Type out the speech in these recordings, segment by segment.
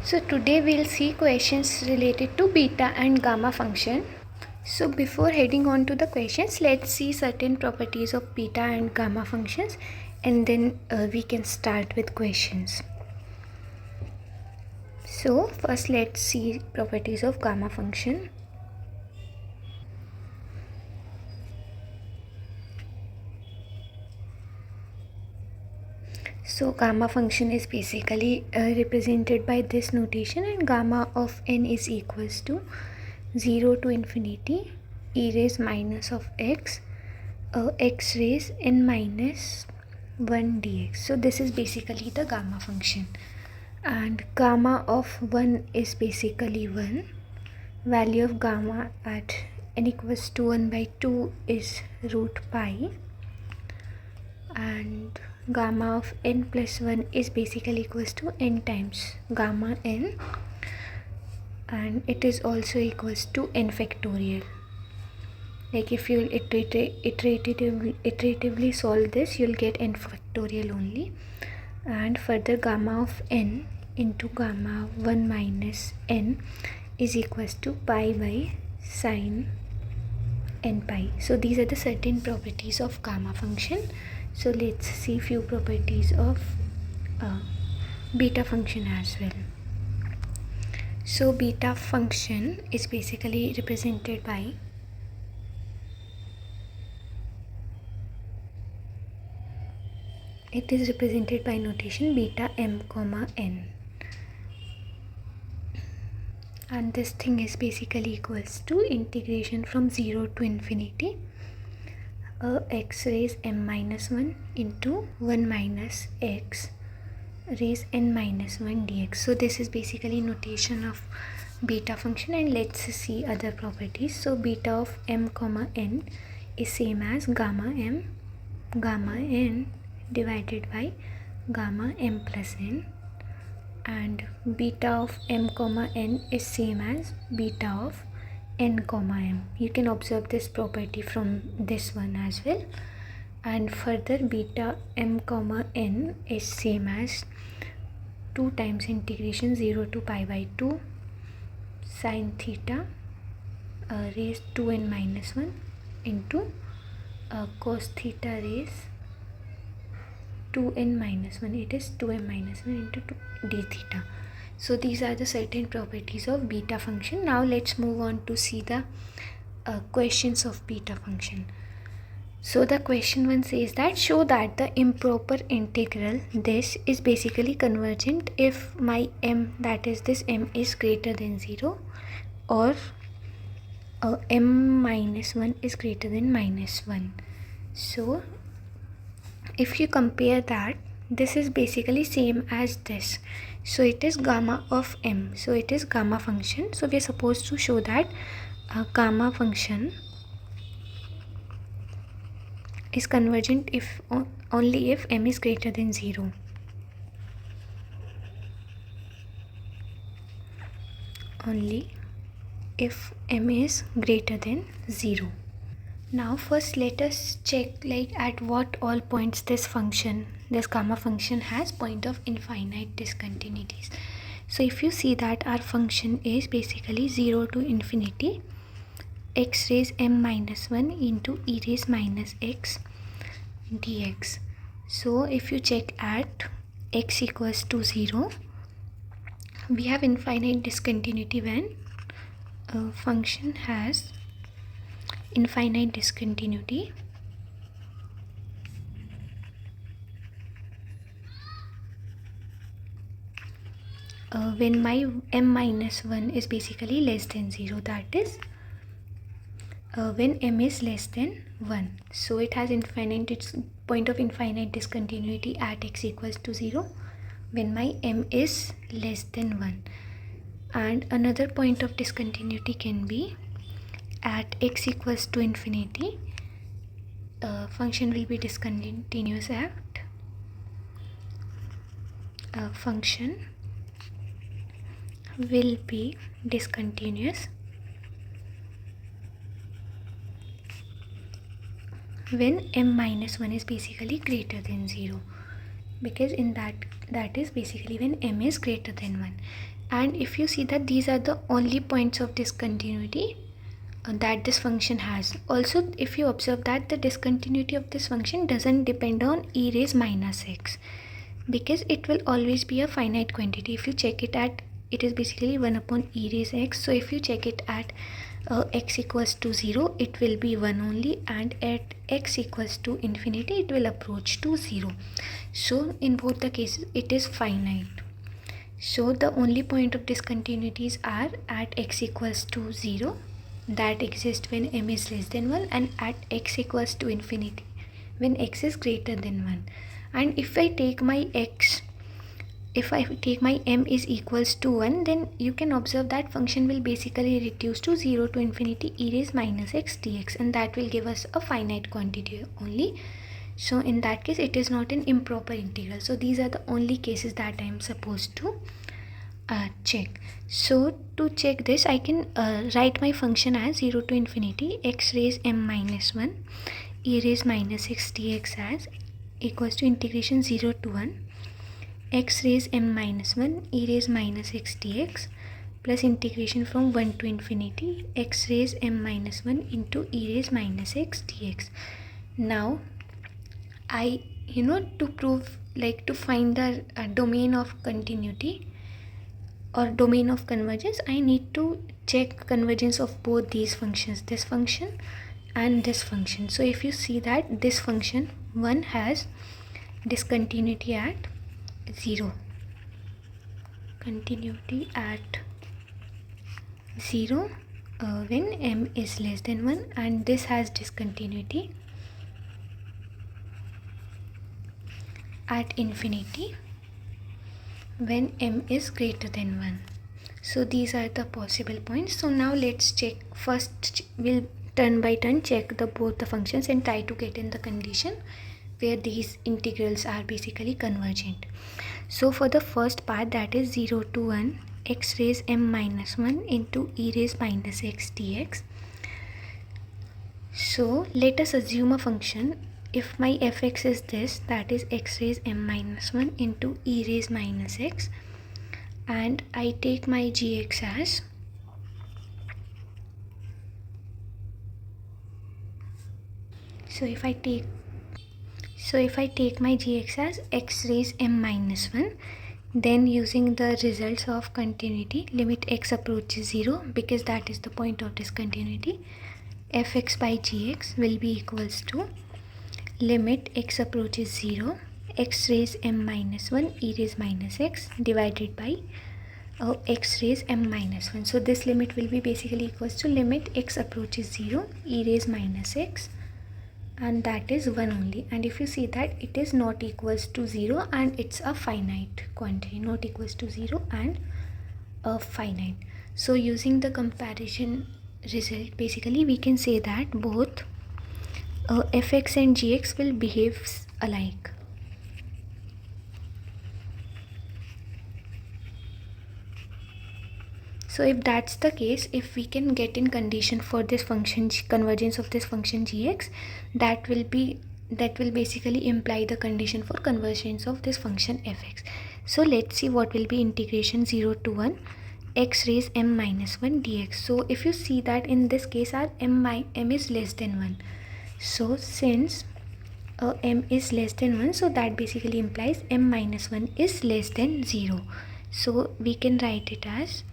So today we'll see questions related to beta and gamma function. So before heading on to the questions, let's see certain properties of beta and gamma functions, and then we can start with questions. So first let's see properties of gamma function. So gamma function is basically represented by this notation, and gamma of n is equals to 0 to infinity e raised minus of x x raised n minus 1 dx. So this is basically the gamma function, and gamma of 1 is basically 1. Value of gamma at n equals to 1 by 2 is root pi, and gamma of n plus 1 is basically equals to n times gamma n, and it is also equals to n factorial. Like if you iteratively solve this, you'll get n factorial only. And further, gamma of n into gamma 1 minus n is equals to pi by sine n pi. So these are the certain properties of gamma function. So let's see few properties of beta function as well. So beta function is basically represented by notation beta m comma n, and this thing is basically equals to integration from 0 to infinity x raised m minus 1 into 1 minus x raised n minus 1 dx. So this is basically notation of beta function, and let's see other properties. So beta of m comma n is same as gamma m gamma n divided by gamma m plus n, and beta of m comma n is same as beta of n comma m. You can observe this property from this one as well. And further, beta m comma n is same as 2 times integration 0 to pi by 2 sine theta raised 2n minus 1 into cos theta raised 2n minus 1. It is 2m minus 1 into 2 d theta. So these are the certain properties of beta function. Now let's move on to see the questions of beta function. So the question 1 says that show that the improper integral this is basically convergent if my m, that is this m, is greater than 0, or m minus 1 is greater than minus 1. So if you compare that, this is basically same as this. So it is gamma of m. So it is gamma function. So we are supposed to show that gamma function is convergent if only if m is greater than 0. Only if m is greater than 0. Now first let us check like at what all points this gamma function has point of infinite discontinuities. So if you see that our function is basically 0 to infinity x raised m minus 1 into e raised minus x dx. So if you check at x equals to 0, we have infinite discontinuity when a function has infinite discontinuity when my m minus 1 is basically less than 0, that is when m is less than 1. So it has point of infinite discontinuity at x equals to 0 when my m is less than 1. And another point of discontinuity can be at x equals to infinity, function will be discontinuous at function will be discontinuous when m minus 1 is basically greater than 0, because in that is basically when m is greater than 1. And if you see that these are the only points of discontinuity that this function has. Also, if you observe that the discontinuity of this function doesn't depend on e raised minus x, because it will always be a finite quantity. If you check it at, it is basically 1 upon e raised x. So if you check it at x equals to 0, it will be 1 only, and at x equals to infinity it will approach to 0. So in both the cases it is finite. So the only point of discontinuities are at x equals to 0, that exist when m is less than 1, and at x equals to infinity when x is greater than 1. And if I take my m is equals to 1, then you can observe that function will basically reduce to 0 to infinity e raised minus x dx, and that will give us a finite quantity only. So in that case it is not an improper integral. So these are the only cases that I am supposed to check. So to check this, I can write my function as 0 to infinity x raised m minus 1 e raised minus x dx as equals to integration 0 to 1 x raised m minus 1 e raised minus x dx plus integration from 1 to infinity x raised m minus 1 into e raised minus x dx. Now I, to prove, like to find the domain of continuity or domain of convergence, I need to check convergence of both these functions, this function and this function. So if you see that this function 1 has discontinuity at 0, continuity at 0 when m is less than 1, and this has discontinuity at infinity when m is greater than 1. So these are the possible points. So now let's check. First we'll turn by turn check both the functions and try to get in the condition where these integrals are basically convergent. So for the first part, that is 0 to 1 x raised m minus 1 into e raised minus x dx. So let us assume a function. If my fx is this, that is x raised m minus 1 into e raised minus x, and I take my gx as if I take my gx as x raised m minus 1, then using the results of continuity, limit x approaches 0, because that is the point of discontinuity, fx by gx will be equals to limit x approaches 0 x raised m minus 1 e raised minus x divided by x raised m minus 1. So this limit will be basically equals to limit x approaches 0 e raised minus x, and that is 1 only. And if you see that it is not equals to 0 and it's a finite quantity, not equals to 0 and a finite. So using the comparison result, basically we can say that both fx and gx will behave alike. So if that's the case, if we can get in condition for this function, convergence of this function gx, that will basically imply the condition for convergence of this function fx. So let's see what will be integration 0 to 1 x raised m minus 1 dx. So if you see that in this case our m is less than 1. So since m is less than 1, so that basically implies m minus 1 is less than 0. So we can write it as,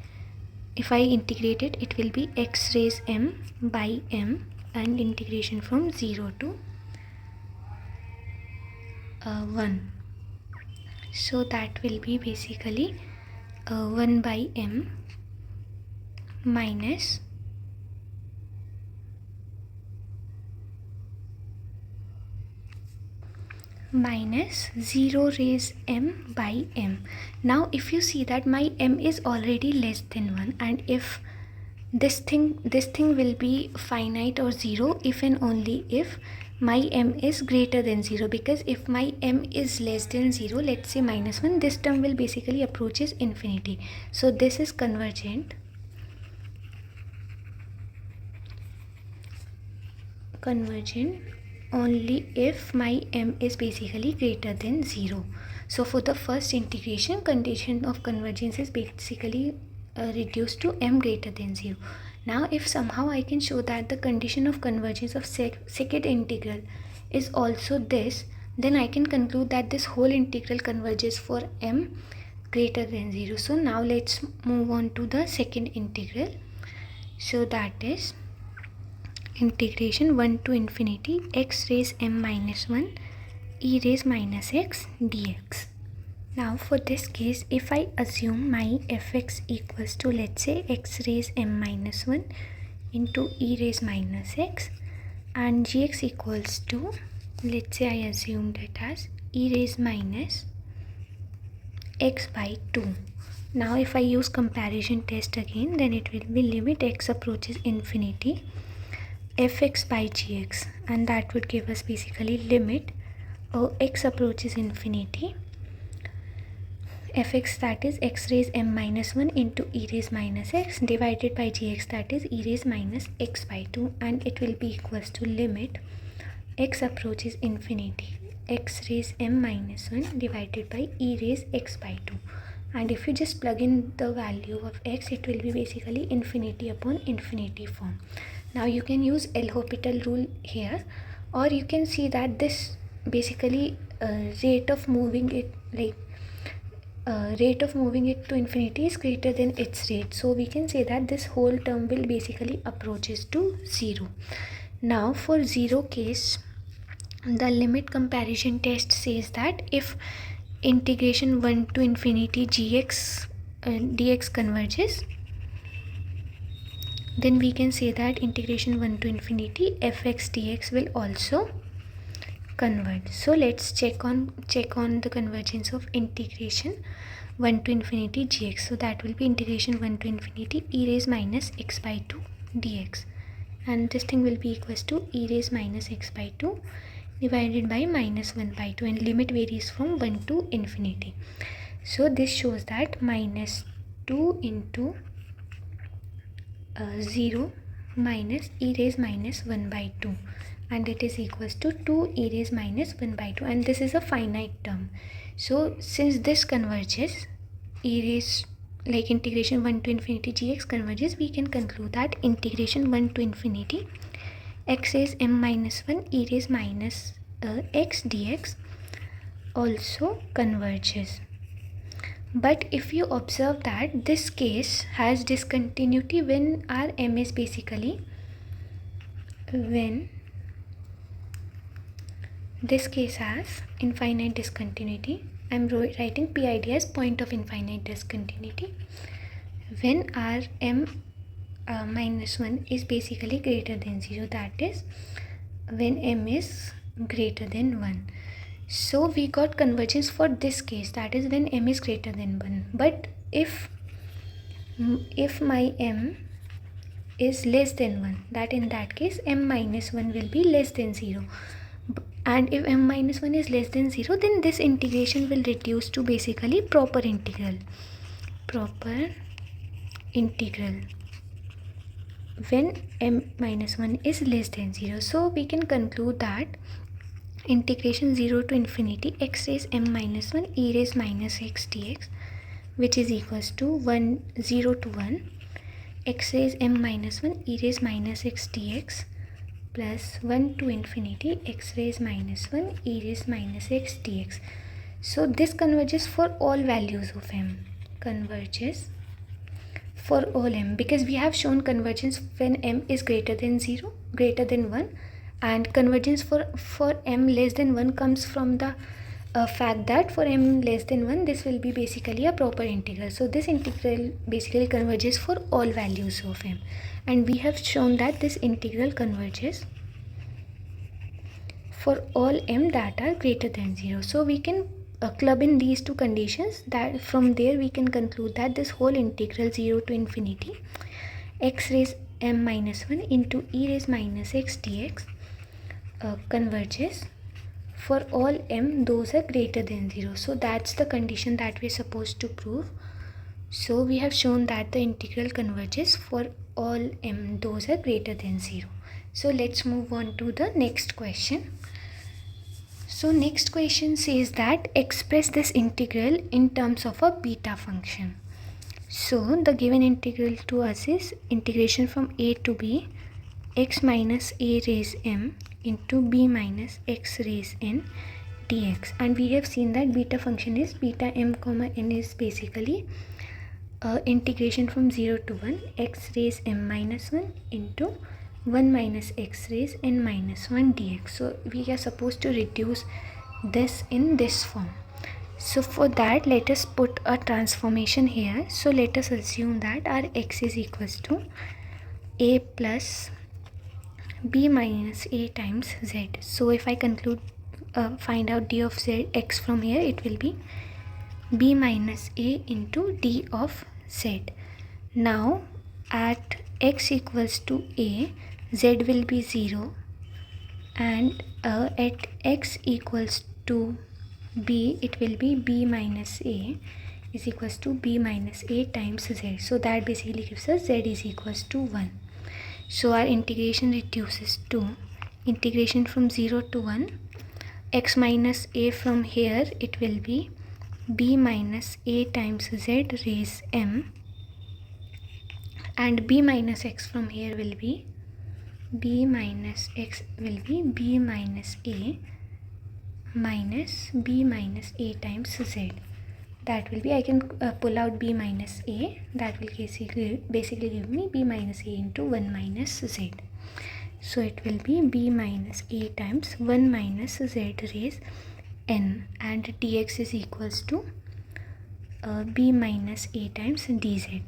if I integrate it, it will be x raised m by m, and integration from 0 to 1. So that will be basically 1 by m minus 0 raised m by m. Now if you see that my m is already less than 1, and if this thing will be finite or 0 if and only if my m is greater than 0, because if my m is less than 0, let's say minus 1, this term will basically approaches infinity. So this is convergent only if my m is basically greater than 0. So for the first integration, condition of convergence is basically reduced to m greater than 0. Now if somehow I can show that the condition of convergence of second integral is also this, then I can conclude that this whole integral converges for m greater than 0. So now let's move on to the second integral. So that is integration 1 to infinity x raised m minus 1 e raised minus x dx. Now for this case, if I assume my fx equals to, let's say, x raised m minus 1 into e raised minus x, and gx equals to, let's say I assumed it as e raised minus x by 2. Now if I use comparison test again, then it will be limit x approaches infinity fx by gx, and that would give us basically limit x approaches infinity fx, that is x raised m minus 1 into e raised minus x, divided by gx, that is e raised minus x by 2, and it will be equals to limit x approaches infinity x raised m minus 1 divided by e raised x by 2. And if you just plug in the value of x, it will be basically infinity upon infinity form. Now you can use L'Hopital rule here, or you can see that this basically rate of moving it to infinity is greater than its rate. So we can say that this whole term will basically approaches to 0. Now for 0 case, the limit comparison test says that if integration 1 to infinity gx dx converges, then we can say that integration 1 to infinity fx dx will also converge. So let's check on the convergence of integration 1 to infinity gx. So that will be integration 1 to infinity e raised minus x by 2 dx, and this thing will be equals to e raised minus x by 2 divided by minus 1 by 2, and limit varies from 1 to infinity. So this shows that minus 2 into 0 minus e raised minus 1 by 2, and it is equals to 2 e raised minus 1 by 2, and this is a finite term. So since this converges, e raised integration 1 to infinity gx converges, we can conclude that integration 1 to infinity x raised m minus 1 e raised minus x dx also converges. But if you observe that this case has discontinuity when our m is basically, when this case has infinite discontinuity, I am writing PID as point of infinite discontinuity, when our m minus 1 is basically greater than 0, that is when m is greater than 1. So we got convergence for this case, that is when m is greater than 1. But if my m is less than 1, that in that case m minus 1 will be less than 0. And if m minus 1 is less than 0, then this integration will reduce to basically proper integral when m minus 1 is less than 0. So we can conclude that integration 0 to infinity x raised m minus 1 e raised minus x dx, which is equals to 0 to 1 x raised m minus 1 e raised minus x dx plus 1 to infinity x raised minus 1 e raised minus x dx. So this converges for all values of m, converges for all m, because we have shown convergence when m is greater than 0, greater than 1, and convergence for m less than 1 comes from the fact that for m less than 1 this will be basically a proper integral. So this integral basically converges for all values of m, and we have shown that this integral converges for all m that are greater than 0. So we can club in these two conditions, that from there we can conclude that this whole integral 0 to infinity x raised m minus 1 into e raised minus x dx converges for all m those are greater than 0. So that's the condition that we're supposed to prove. So we have shown that the integral converges for all m those are greater than 0. So let's move on to the next question. So next question says that express this integral in terms of a beta function. So the given integral to us is integration from a to b x minus a raised m into b minus x raised n dx, and we have seen that beta function is beta m comma n is basically integration from 0 to 1 x raised m minus 1 into 1 minus x raised n minus 1 dx. So we are supposed to reduce this in this form. So for that, let us put a transformation here. So let us assume that our x is equals to a plus b minus a times z. So if I find out d of z x from here, it will be b minus a into d of z. Now at x equals to a, z will be 0, and at x equals to b, it will be b minus a is equals to b minus a times z. So that basically gives us z is equals to 1. So our integration reduces to integration from 0 to 1 x minus a. From here it will be b minus a times z raised m, and b minus x from here will be b minus x will be b minus a minus b minus a times z. That will be, I can pull out b minus a, that will basically give me b minus a into 1 minus z. So it will be b minus a times 1 minus z raised n, and dx is equals to b minus a times dz.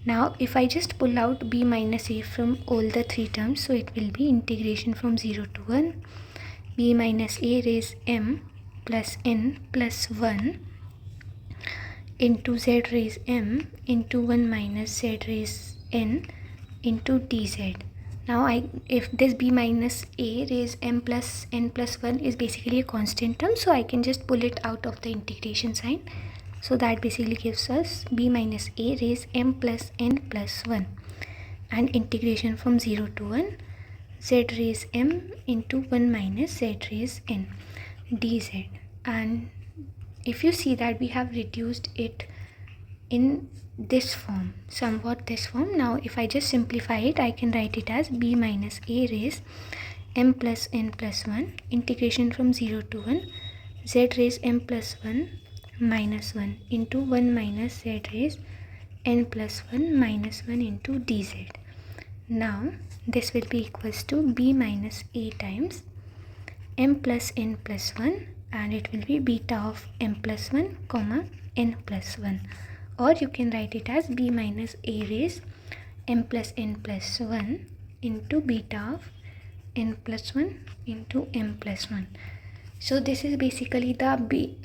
Now if I just pull out b minus a from all the three terms, so it will be integration from 0 to 1 b minus a raised m plus n plus 1 into z raised m into 1 minus z raised n into dz. Now if this b minus a raised m plus n plus 1 is basically a constant term, so I can just pull it out of the integration sign. So that basically gives us b minus a raised m plus n plus 1, and integration from 0 to 1 z raised m into 1 minus z raised n dz. And if you see that we have reduced it in this form, somewhat this form. Now if I just simplify it, I can write it as b minus a raised m plus n plus 1 integration from 0 to 1 z raised m plus 1 minus 1 into 1 minus z raised n plus 1 minus 1 into dz. Now this will be equals to b minus a times m plus n plus 1, and it will be beta of m plus 1 comma n plus 1, or you can write it as b minus a raised m plus n plus 1 into beta of n plus 1 into m plus 1. So this is basically the b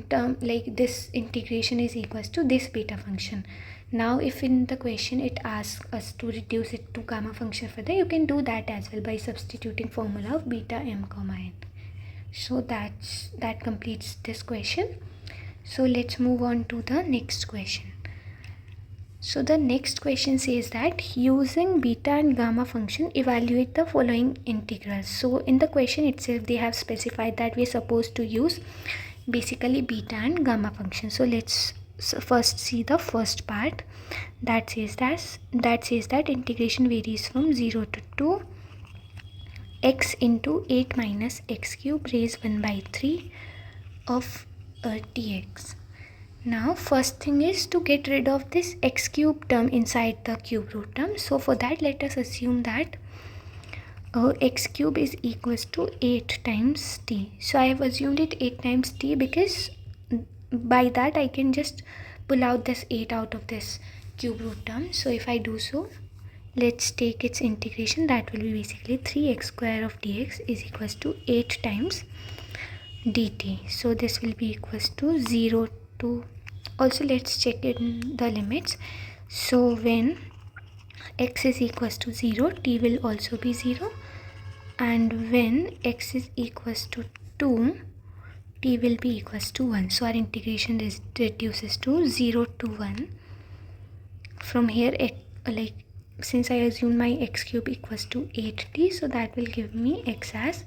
term, like this integration is equals to this beta function. Now if in the question it asks us to reduce it to gamma function further, you can do that as well by substituting formula of beta m comma n. So that completes this question. So let's move on to the next question. So the next question says that using beta and gamma function, evaluate the following integrals. So in the question itself they have specified that we are supposed to use basically beta and gamma function. So let's first see the first part that says that integration varies from 0 to 2 x into 8 minus x cube raised 1 by 3 of dx. Now first thing is to get rid of this x cube term inside the cube root term. So for that, let us assume that x cube is equals to 8 times t. So I have assumed it 8 times t because by that I can just pull out this 8 out of this cube root term. So if I do so, let's take its integration. That will be basically 3x square of dx is equals to 8 times dt. So this will be equals to 0 to, also let's check in the limits. So when x is equals to 0, t will also be 0, and when x is equals to 2, t will be equals to 1. So our integration reduces to 0 to 1. From here, like since I assume my x cube equals to 8t, so that will give me x as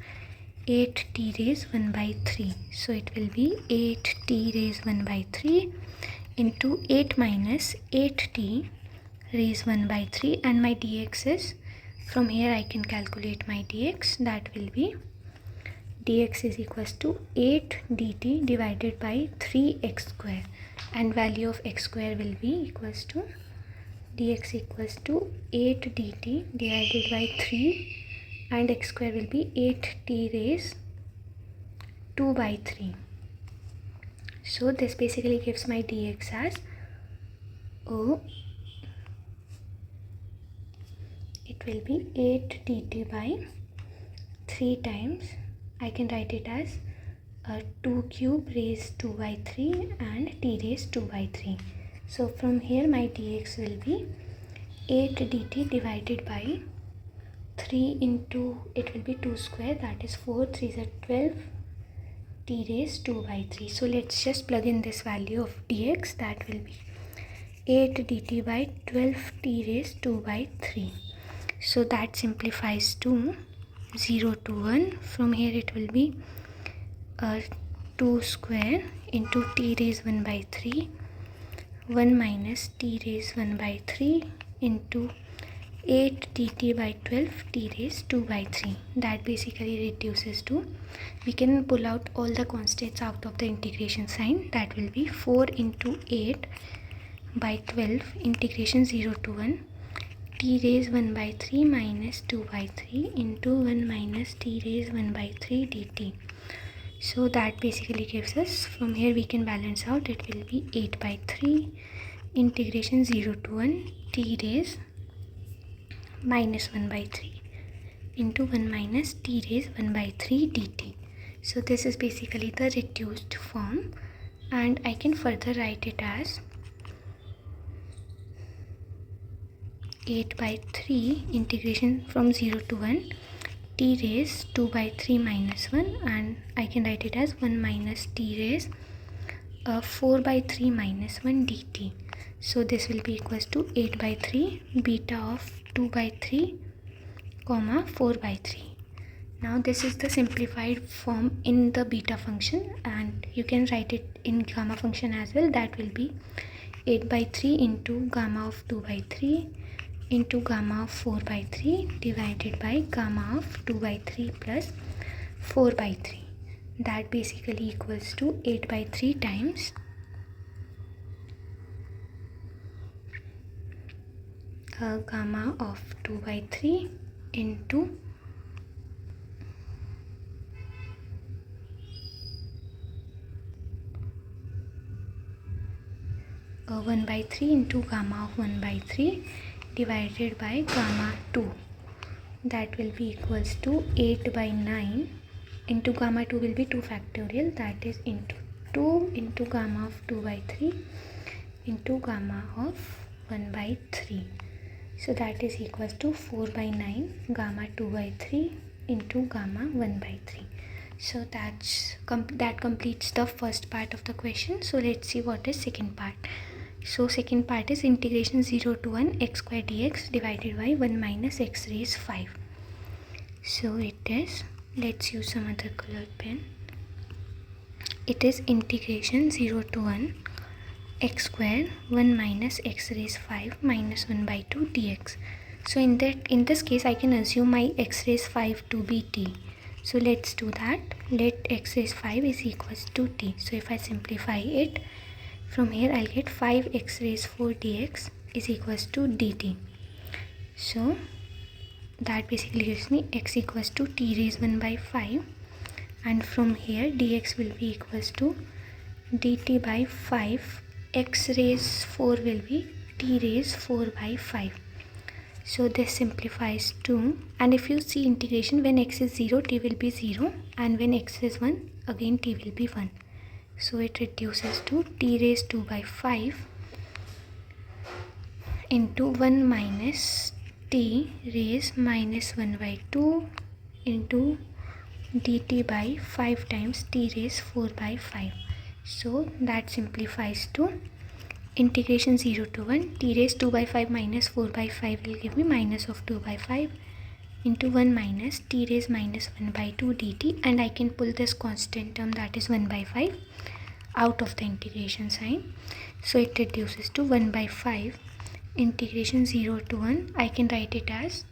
8t raised 1 by 3. So it will be 8t raised 1 by 3 into 8 minus 8t raised 1 by 3, and my dx is, from here I can calculate my dx. That will be dx is equals to 8 dt divided by 3x square, and value of x square will be equals to dx equals to 8 dt divided by 3, and x square will be 8t raised 2 by 3. So this basically gives my dx as it will be 8 dt by 3 times, I can write it as 2 cube raised 2 by 3 and t raised 2 by 3. So from here my dx will be 8 dt divided by 3 into, it will be 2 square, that is 4, 3 is 12, t raised 2 by 3. So let's just plug in this value of dx. That will be 8 dt by 12 t raised 2 by 3. So that simplifies to 0 to 1. From here it will be 2 square into t raised 1 by 3, 1 minus t raised 1 by 3 into 8 dt by 12 t raised 2 by 3. That basically reduces to, we can pull out all the constants out of the integration sign. That will be 4 into 8 by 12 integration 0 to 1 t raised 1 by 3 minus 2 by 3 into 1 minus t raised 1 by 3 dt. So that basically gives us, from here we can balance out, it will be 8 by 3 integration 0 to 1 t raised minus 1 by 3 into 1 minus t raised 1 by 3 dt. So this is basically the reduced form, and I can further write it as 8 by 3 integration from 0 to 1 t raised 2 by 3 minus 1, and I can write it as 1 minus t raised 4 by 3 minus 1 dt. So this will be equals to 8 by 3 beta of 2 by 3 comma 4 by 3. Now this is the simplified form in the beta function, and you can write it in gamma function as well. That will be 8 by 3 into gamma of 2 by 3 into gamma of 4 by 3 divided by gamma of 2 by 3 plus 4 by 3. That basically equals to 8 by 3 times gamma of 2 by 3 into 1 by 3 into gamma of 1 by 3 divided by gamma 2. That will be equals to 8 by 9 into gamma 2 will be 2 factorial, that is into 2 into gamma of 2 by 3 into gamma of 1 by 3. So that is equals to 4 by 9 gamma 2 by 3 into gamma 1 by 3. So that completes the first part of the question. So let's see what is second part. So second part is integration 0 to 1 x square dx divided by 1 minus x raised 5. So it is, let's use some other colored pen. It is integration 0 to 1 x square 1 minus x raised 5 minus 1 by 2 dx. So in this case I can assume my x raised 5 to be t. So let's do that. Let x raised 5 is equals to t. So if I simplify it, from here I'll get 5x raised 4 dx is equals to dt. So that basically gives me x equals to t raised 1 by 5, and from here dx will be equals to dt by 5, x raised 4 will be t raised 4 by 5. So this simplifies to, and if you see integration, when x is 0 t will be 0, and when x is 1 again t will be 1. So it reduces to t raised 2 by 5 into 1 minus t raised minus 1 by 2 into dt by 5 times t raised 4 by 5. So that simplifies to integration 0 to 1 t raised 2 by 5 minus 4 by 5 will give me minus of 2 by 5 into 1 minus t raised minus 1 by 2 dt, and I can pull this constant term, that is 1 by 5, out of the integration sign. So it reduces to 1 by 5 integration 0 to 1. I can write it as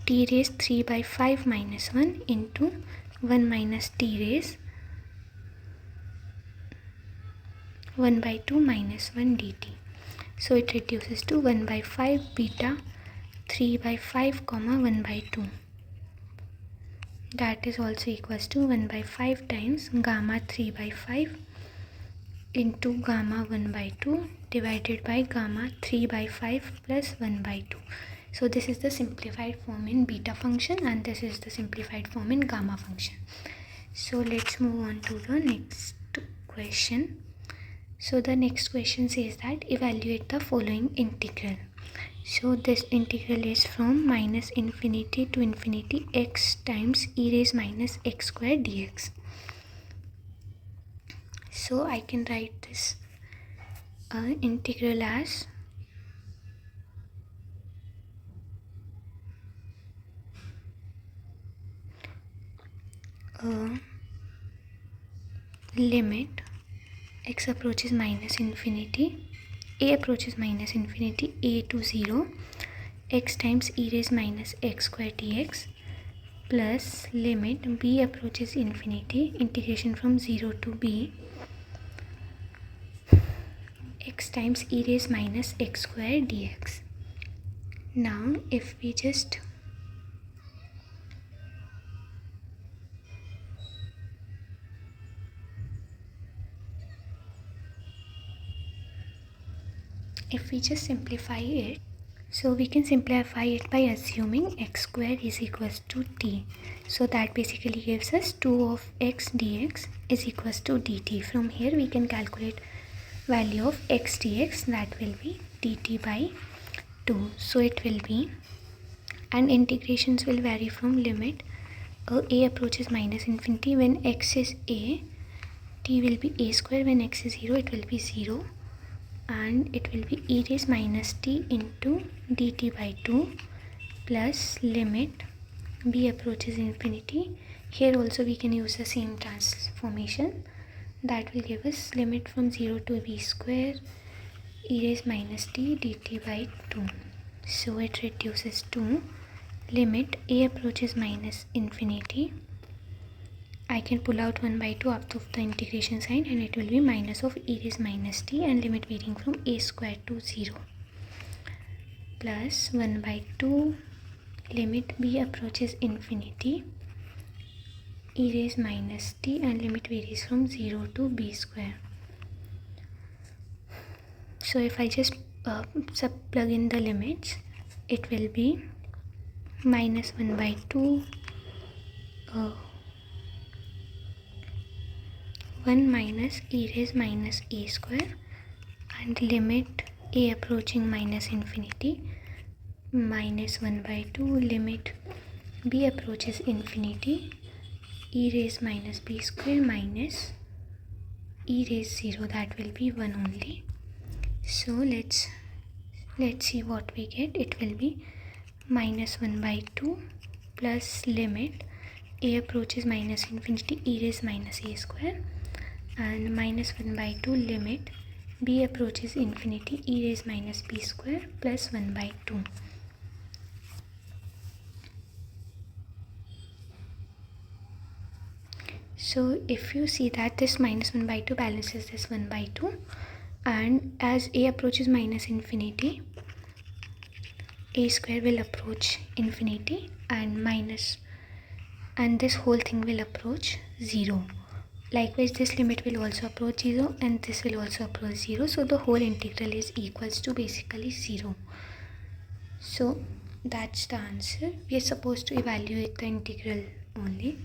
t raised 3 by 5 minus 1 into 1 minus t raised 1 by 2 minus 1 dt. So it reduces to 1 by 5 beta 3 by 5 comma 1 by 2. That is also equals to 1 by 5 times gamma 3 by 5 into gamma 1 by 2 divided by gamma 3 by 5 plus 1 by 2. So this is the simplified form in beta function, and this is the simplified form in gamma function. So let's move on to the next question. So the next question says that evaluate the following integral. So this integral is from minus infinity to infinity x times e raised minus x square dx. So I can write this integral as limit x approaches minus infinity, a approaches minus infinity, a to 0, x times e raised minus x square dx, plus limit b approaches infinity, integration from 0 to b, x times e raised minus x square dx. Now if we just simplify it, so we can simplify it by assuming x square is equals to t. So that basically gives us 2 of x dx is equals to dt. From here we can calculate value of x dx, that will be dt by 2. So it will be, and integrations will vary from limit a approaches minus infinity when x is a, t will be a square, when x is 0 it will be 0, and it will be e raised minus t into dt by 2 plus limit b approaches infinity. Here also we can use the same transformation, that will give us limit from 0 to b square e raised minus t dt by 2. So it reduces to limit a approaches minus infinity. I can pull out 1 by 2 out of the integration sign, and it will be minus of e raised minus t and limit varying from a square to 0, plus 1 by 2 limit b approaches infinity, e raised minus t and limit varies from 0 to b square. So if I just plug in the limits, it will be minus 1 by 2 1 minus e raised minus a square, and limit a approaching minus infinity, minus 1 by 2 limit b approaches infinity, e raised minus b square minus e raised 0, that will be 1 only. So let's see what we get. It will be minus 1 by 2 plus limit a approaches minus infinity, e raised minus a square, and minus 1 by 2 limit b approaches infinity, e raised minus b square plus 1 by 2. So if you see that this minus 1 by 2 balances this 1 by 2, and as a approaches minus infinity, a square will approach infinity, and this whole thing will approach 0. Likewise this limit will also approach 0, and this will also approach 0. So the whole integral is equals to basically 0. So that's the answer. We are supposed to evaluate the integral only.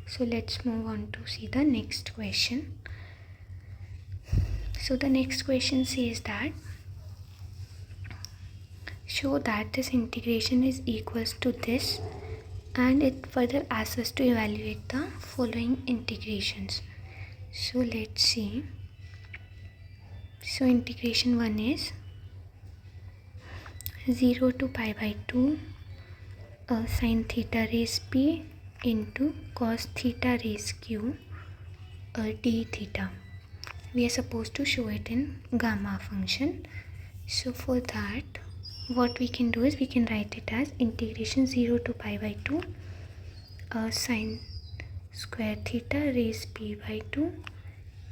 So let's move on to see the next question. So the next question says that show that this integration is equals to this, and it further asks us to evaluate the following integrations. So let's see. So integration 1 is 0 to pi by 2 sin theta raised p into cos theta raised q d theta. We are supposed to show it in gamma function. So for that, what we can do is we can write it as integration 0 to pi by 2 sin square theta raised p by 2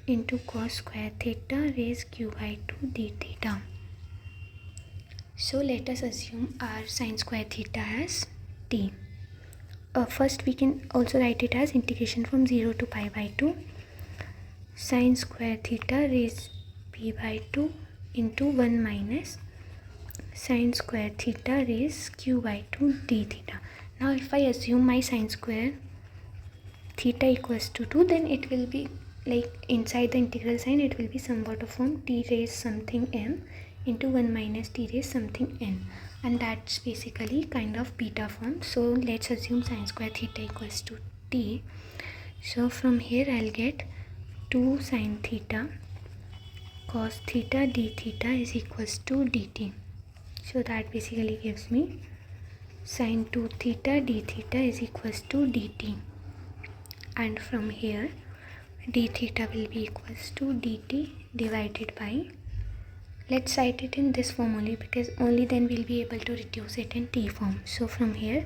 into cos square theta raised q by 2 d theta. So let us assume our sin square theta as t. First we can also write it as integration from 0 to pi by 2 sin square theta raised p by 2 into 1 minus sin square theta raised q by 2 d theta. Now if I assume my sin square theta equals to 2, then it will be like inside the integral sign it will be somewhat of form t raised something m into 1 minus t raised something n, and that's basically kind of beta form. So let's assume sin square theta equals to t. So from here I'll get 2 sin theta cos theta d theta is equals to dt. So that basically gives me sin 2 theta d theta is equals to dt, and from here d theta will be equals to dt divided by, let's write it in this form only because only then we'll be able to reduce it in t form. So from here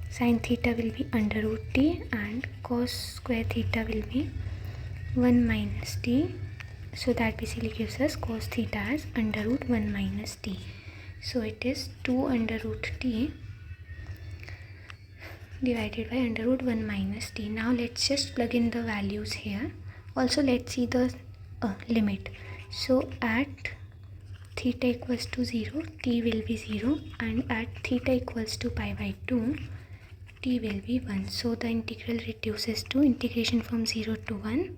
sin theta will be under root t and cos square theta will be 1 minus t. So that basically gives us cos theta as under root 1 minus t. So it is 2 under root t divided by under root 1 minus t. Now let's just plug in the values here. Also let's see the limit. So at theta equals to 0, t will be 0, and at theta equals to pi by 2, t will be 1. So the integral reduces to integration from 0 to 1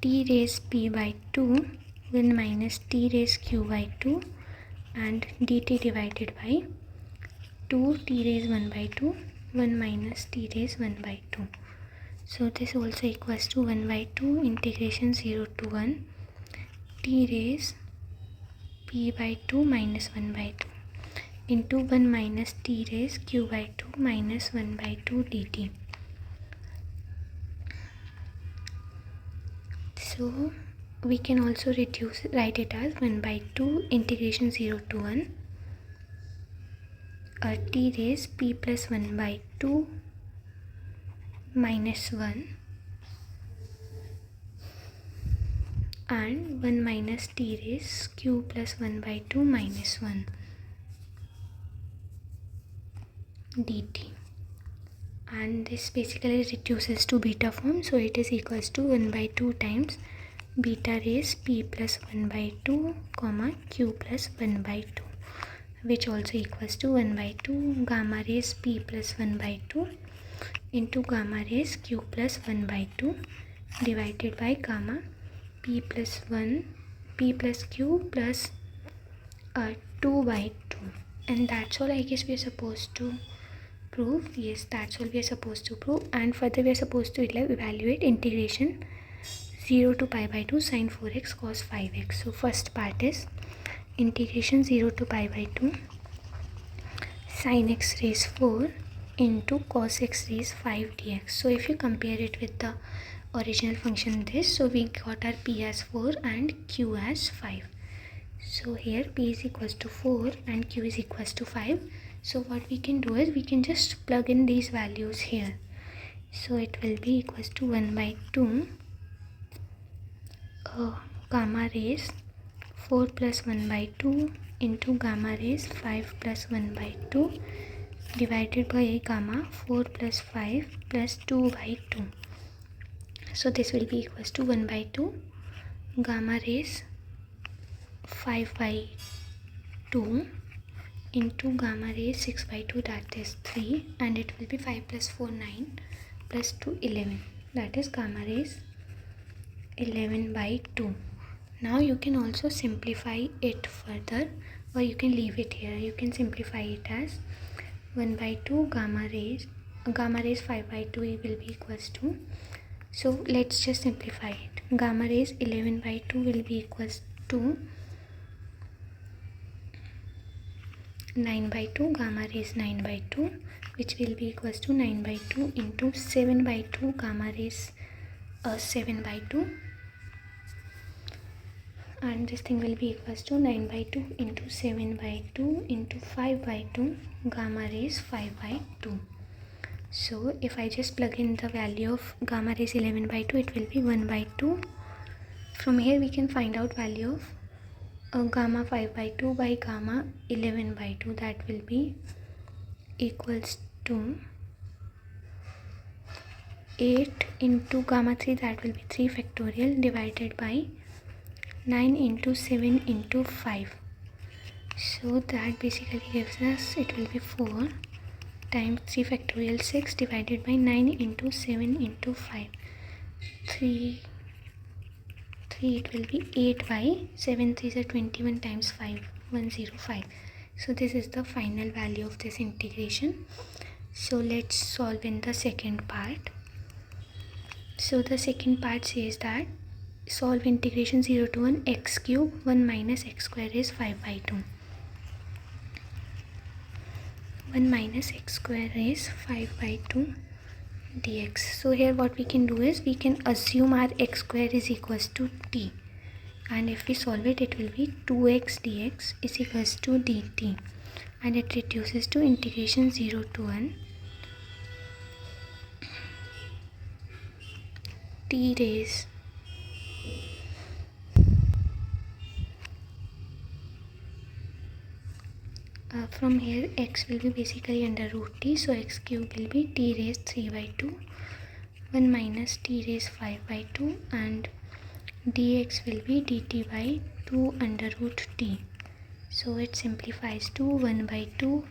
t raised p by 2 1 minus t raised q by 2 and dt divided by 2 t raised 1 by 2 1 minus t raised 1 by 2. So this also equals to 1 by 2 integration 0 to 1 t raised p by 2 minus 1 by 2 into 1 minus t raised q by 2 minus 1 by 2 dt. So we can also write it as 1 by 2 integration 0 to 1 t raised p plus 1 by 2 minus 1 and 1 minus t raised q plus 1 by 2 minus 1 dt, and this basically reduces to beta form. So it is equals to 1 by 2 times beta raised p plus 1 by 2 comma q plus 1 by 2, which also equals to 1 by 2 gamma raised p plus 1 by 2 into gamma raised q plus 1 by 2 divided by gamma p plus 1 p plus q plus 2 by 2. And that's all I guess we are supposed to prove. Yes, that's all we are supposed to prove, and further we are supposed to evaluate integration 0 to pi by 2 sin 4x cos 5x. So first part is integration 0 to pi by 2 sin x raised 4 into cos x raised 5 dx. So if you compare it with the original function this, so we got our p as 4 and q as 5. So here p is equals to 4 and q is equals to 5. So what we can do is we can just plug in these values here. So it will be equals to 1 by 2 gamma raised 4 plus 1 by 2 into gamma raised 5 plus 1 by 2 divided by gamma 4 plus 5 plus 2 by 2. So this will be equals to 1 by 2 gamma raised 5 by 2 into gamma raised 6 by 2, that is 3, and it will be 5 plus 4 9 plus 2 11, that is gamma raised 11 by 2. Now you can also simplify it further, or you can leave it here. You can simplify it as 1 by 2 gamma raised 5 by 2 will be equals to, so let's just simplify it. Gamma raised 11 by 2 will be equals to 9 by 2, gamma raised 9 by 2, which will be equals to 9 by 2 into 7 by 2, gamma raised 7 by 2, and this thing will be equals to 9 by 2 into 7 by 2 into 5 by 2, gamma raised 5 by 2. So if I just plug in the value of gamma raised 11 by 2, it will be 1 by 2. From here we can find out value of gamma 5 by 2 by gamma 11 by 2. That will be equals to 8 into gamma 3, that will be 3 factorial, divided by 9 into 7 into 5. So that basically gives us, it will be 4 times 3 factorial 6 divided by 9 into 7 into 5. 3, it will be 8 by 7 3 is 21 times 5, 105. So this is the final value of this integration. So let's solve in the second part. So the second part says that solve integration 0 to 1 x cube 1 minus x square is 5 by 2. 1 minus x square is 5 by 2 dx. So here what we can do is we can assume our x square is equals to t, and if we solve it, it will be 2x dx is equals to dt, and it reduces to integration 0 to 1 t raised from here x will be basically under root t, so x cube will be t raised 3 by 2, 1 minus t raised 5 by 2, and dx will be dt by 2 under root t. So it simplifies to 1 by 2,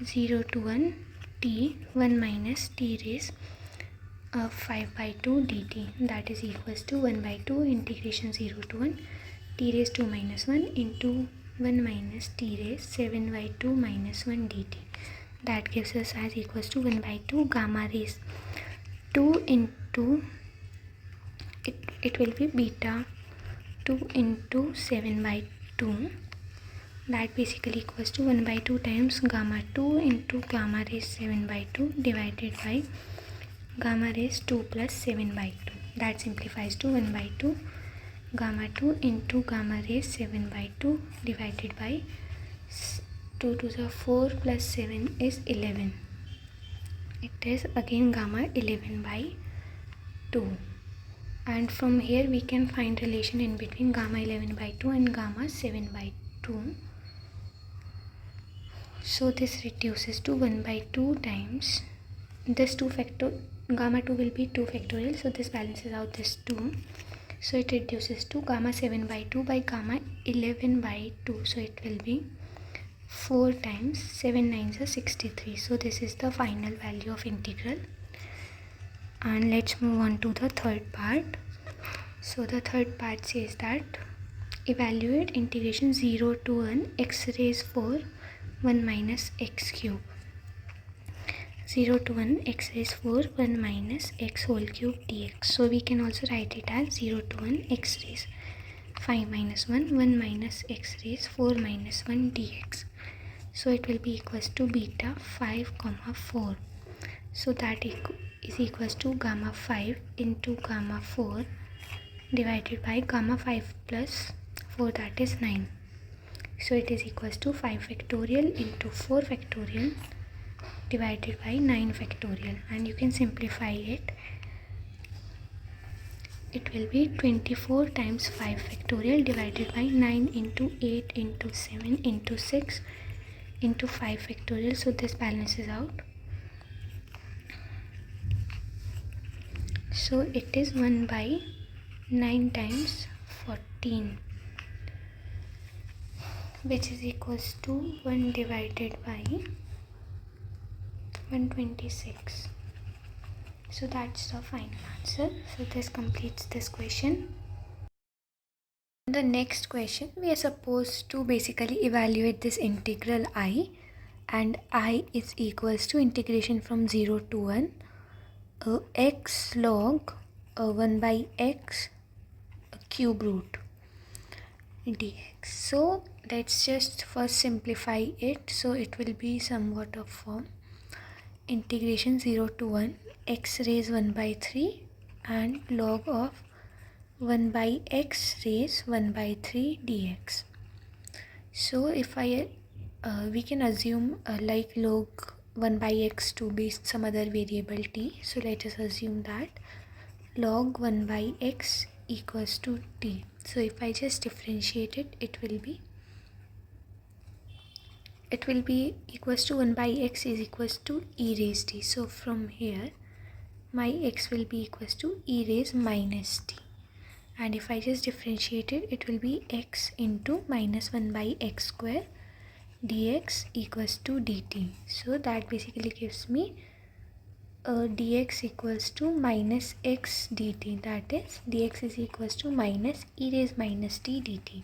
0 to 1 t, 1 minus t raised 5 by 2 dt, that is equals to 1 by 2 integration 0 to 1 t raised 2 minus 1 into 1 minus t raised 7 by 2 minus 1 dt. That gives us as equals to 1 by 2 gamma raised 2 into, it will be beta 2 into 7 by 2. That basically equals to 1 by 2 times gamma 2 into gamma raised 7 by 2 divided by gamma raised 2 plus 7 by 2. That simplifies to 1 by 2 gamma 2 into gamma raised 7 by 2 divided by 2 to the 4 plus 7 is 11. It is again gamma 11 by 2. And from here we can find relation in between gamma 11 by 2 and gamma 7 by 2. So this reduces to 1 by 2 times this 2 factor, gamma 2 will be 2 factorial, so this balances out this 2. So it reduces to gamma 7 by 2 by gamma 11 by 2. So it will be 4 times 7 9s are 63. So this is the final value of integral. And let's move on to the third part. So the third part says that evaluate integration 0 to 1 x raised 4 1 minus x cube. 0 to 1 x raised 4 1 minus x whole cube dx. So we can also write it as 0 to 1 x raised 5 minus 1 1 minus x raised 4 minus 1 dx. So it will be equals to beta 5 comma 4. So that is equals to gamma 5 into gamma 4 divided by gamma 5 plus 4, that is 9. So it is equals to 5 factorial into 4 factorial divided by 9 factorial, and you can simplify it. It will be 24 times 5 factorial divided by 9 into 8 into 7 into 6 into 5 factorial. So this balances out. So it is 1 by 9 times 14, which is equals to 1 divided by 126. So that's the final answer. So this completes this question. The next question, we are supposed to basically evaluate this integral I, and I is equals to integration from 0 to 1 x log 1 by x cube root. dx. So let's just first simplify it. So it will be somewhat of form integration 0 to 1 x raised 1 by 3 and log of 1 by x raised 1 by 3 dx. So if we can assume like log 1 by x to be some other variable t. So let us assume that log 1 by x equals to t. So if I just differentiate it, it will be equals to 1 by x is equals to e raised t. So from here my x will be equals to e raised minus t, and if I just differentiate it, it will be x into minus 1 by x square dx equals to dt. So that basically gives me dx equals to minus x dt, that is dx is equals to minus e raised minus t dt.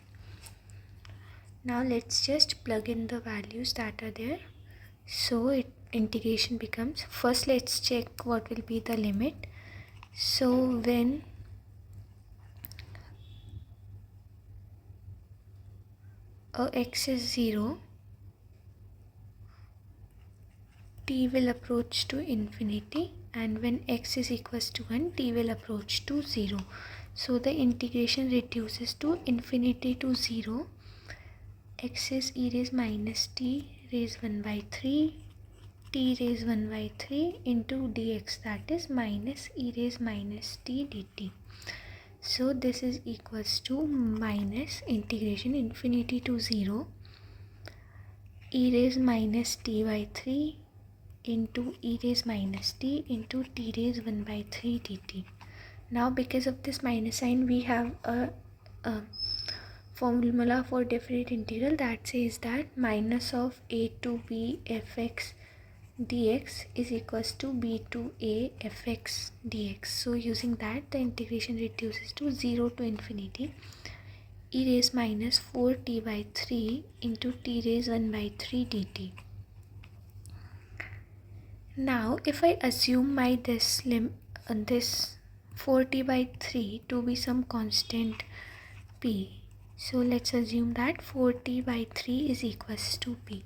Now let's just plug in the values that are there. So integration becomes, first let's check what will be the limit. So when x is 0, t will approach to infinity, and when x is equals to 1, t will approach to 0. So the integration reduces to infinity to 0. X is e raised minus t raised 1 by 3, t raised 1 by 3 into dx, that is minus e raised minus t dt. So this is equals to minus integration infinity to 0 e raised minus t by 3 into e raised minus t into t raised 1 by 3 dt. Now because of this minus sign, we have a formula for definite integral that says that minus of a to b fx dx is equals to b to a fx dx. So using that, the integration reduces to 0 to infinity e raised minus 4t by 3 into t raised 1 by 3 dt. Now if I assume this 4t by 3 to be some constant p, so let's assume that 4t by 3 is equals to p.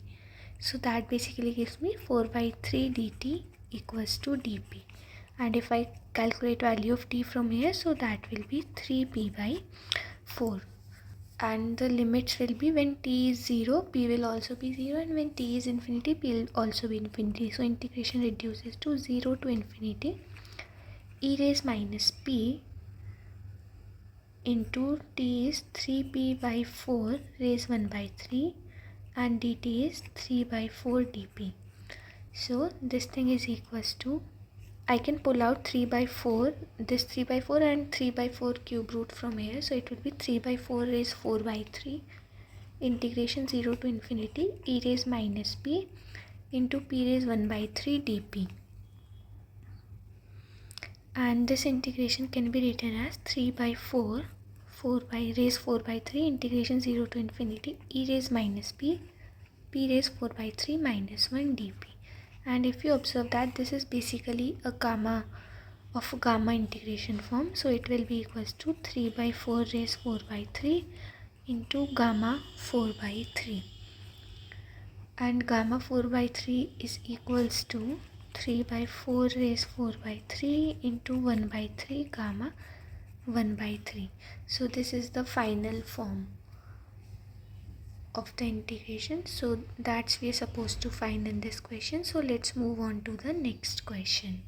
So that basically gives me 4 by 3 dt equals to dp. And if I calculate value of t from here, so that will be 3p by 4. And the limits will be when t is 0, p will also be 0, and when t is infinity, p will also be infinity. So integration reduces to 0 to infinity e raised minus p into t is 3p by 4 raised 1 by 3, and dt is 3 by 4 dp. So this thing is equals to, I can pull out 3 by 4, this 3 by 4 and 3 by 4 cube root from here. So it will be 3 by 4 raised 4 by 3 integration 0 to infinity e raised minus p into p raised 1 by 3 dp. And this integration can be written as 3 by 4 by raised 4 by 3 integration 0 to infinity e raised minus p raised 4 by 3 minus 1 dp. And if you observe that this is basically a gamma integration form, so it will be equals to 3 by 4 raised 4 by 3 into gamma 4 by 3, and gamma 4 by 3 is equals to 3 by 4 raised 4 by 3 into 1 by 3 gamma 1 by 3. So this is the final form of the integration. So that's we are supposed to find in this question. So let's move on to the next question.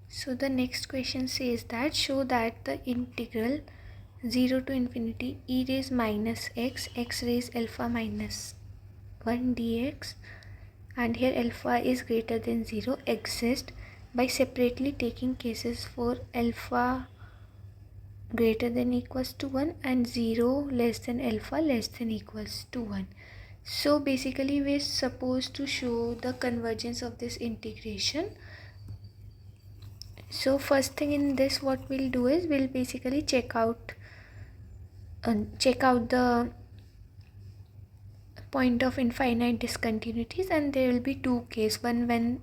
So the next question says that show that the integral 0 to infinity e raised minus x raised alpha minus 1 dx, and here alpha is greater than 0, exists by separately taking cases for alpha greater than equals to 1 and 0 less than alpha less than equals to 1. So basically we're supposed to show the convergence of this integration. So first thing in this, what we'll do is we'll basically check out the point of infinite discontinuities, and there will be two cases. One when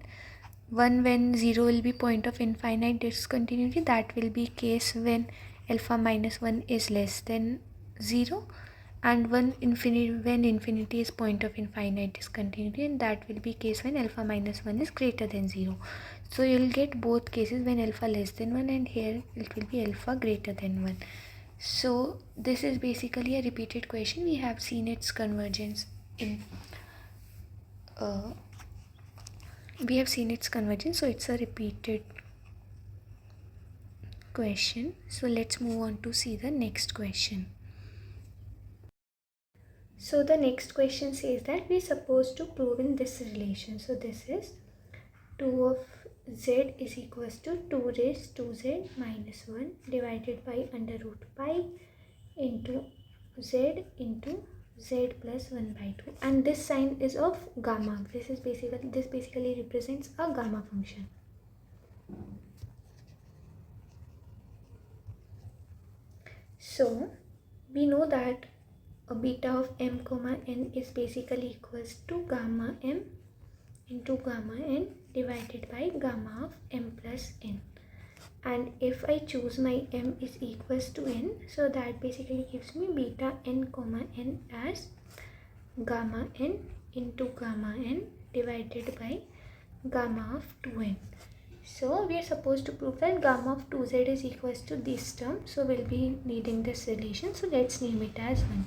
1 when 0 will be point of infinite discontinuity, that will be case when alpha minus 1 is less than 0, and when infinity is point of infinite discontinuity, and that will be case when alpha minus 1 is greater than 0. So you will get both cases when alpha less than 1, and here it will be alpha greater than 1. So this is basically a repeated question. We have seen its convergence in so it's a repeated question. So let's move on to see the next question. So the next question says that we're supposed to prove in this relation. So this is 2 of z is equals to 2 raised to z minus 1 divided by under root pi into z into z plus 1 by 2, and this sign is of gamma. This basically represents a gamma function. So we know that a beta of m comma n is basically equals to gamma m into gamma n divided by gamma of m plus n. And if I choose my m is equals to n, so that basically gives me beta n comma n as gamma n into gamma n divided by gamma of 2n. So we are supposed to prove that gamma of 2z is equals to this term. So we'll be needing this relation. So let's name it as 1.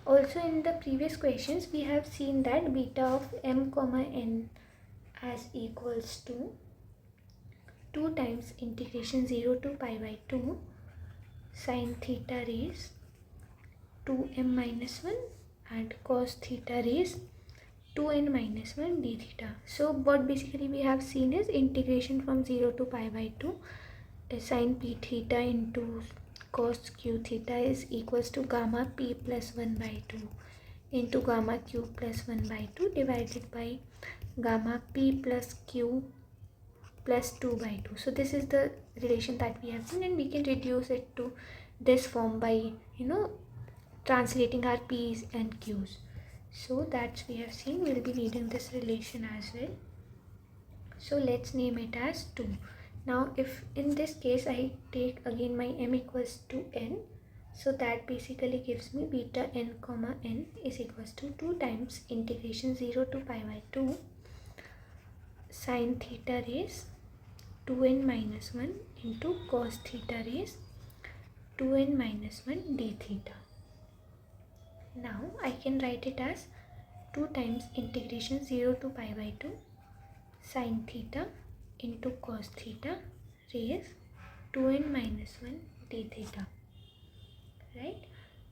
Also in the previous questions we have seen that beta of m comma n as equals to 2 times integration 0 to pi by 2 sine theta raised 2m minus 1 and cos theta raised 2n minus 1 d theta. So what basically we have seen is integration from 0 to pi by 2 sine p theta into cos q theta is equals to gamma p plus 1 by 2 into gamma q plus 1 by 2 divided by gamma p plus q plus 2 by 2. So this is the relation that we have seen, and we can reduce it to this form by translating our p's and q's. So that's we have seen. We'll be needing this relation as well. So let's name it as 2. Now if in this case I take again my m equals to n, so that basically gives me beta n comma n is equals to 2 times integration 0 to pi by 2 sine theta raised 2n minus 1 into cos theta raised 2n minus 1 d theta. Now I can write it as 2 times integration 0 to pi by 2 sine theta into cos theta raised 2n minus 1 d theta, right?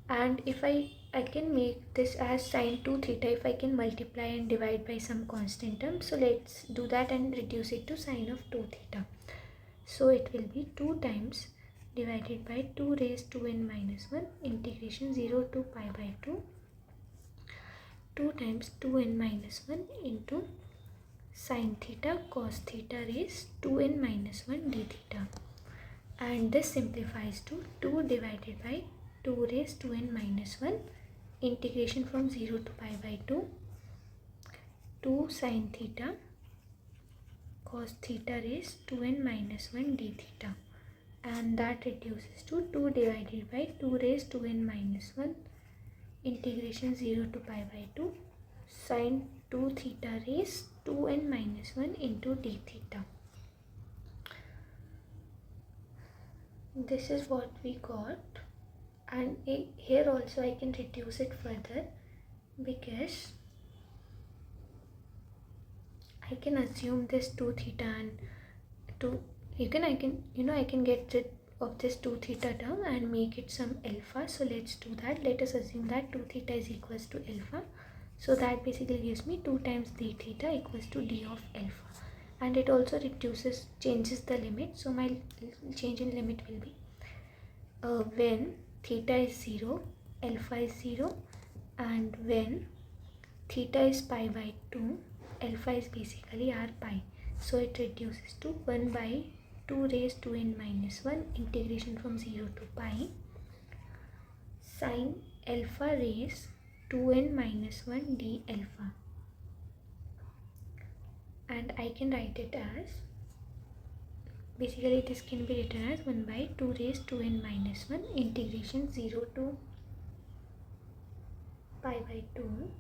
And if I can make this as sine 2 theta if I can multiply and divide by some constant term. So let's do that and reduce it to sine of 2 theta. So it will be 2 times divided by 2 raised to n minus 1 integration 0 to pi by 2 2 times 2n minus 1 into sine theta cos theta raised 2n minus 1 d theta, and this simplifies to 2 divided by 2 raised to n minus 1 integration from 0 to pi by 2 2 sine theta cos theta raised to n minus 1 d theta, and that reduces to 2 divided by 2 raised to n minus 1 integration 0 to pi by 2 sine 2 theta raised to n minus 1 into d theta. This is what we got, and here also I can reduce it further because I can assume this 2 theta and I can get rid of this 2 theta term and make it some alpha. So let's do that. Let us assume that 2 theta is equals to alpha. So that basically gives me 2 times d theta equals to d of alpha, and it also changes the limit. So my change in limit will be when theta is 0, alpha is 0, and when theta is pi by 2, alpha is basically r pi. So it reduces to 1 by 2 raised to n minus 1 integration from 0 to pi sine alpha raised to n minus 1 d alpha, and I can write it as, basically this can be written as 1 by 2 raised to n minus 1 integration 0 to pi by 2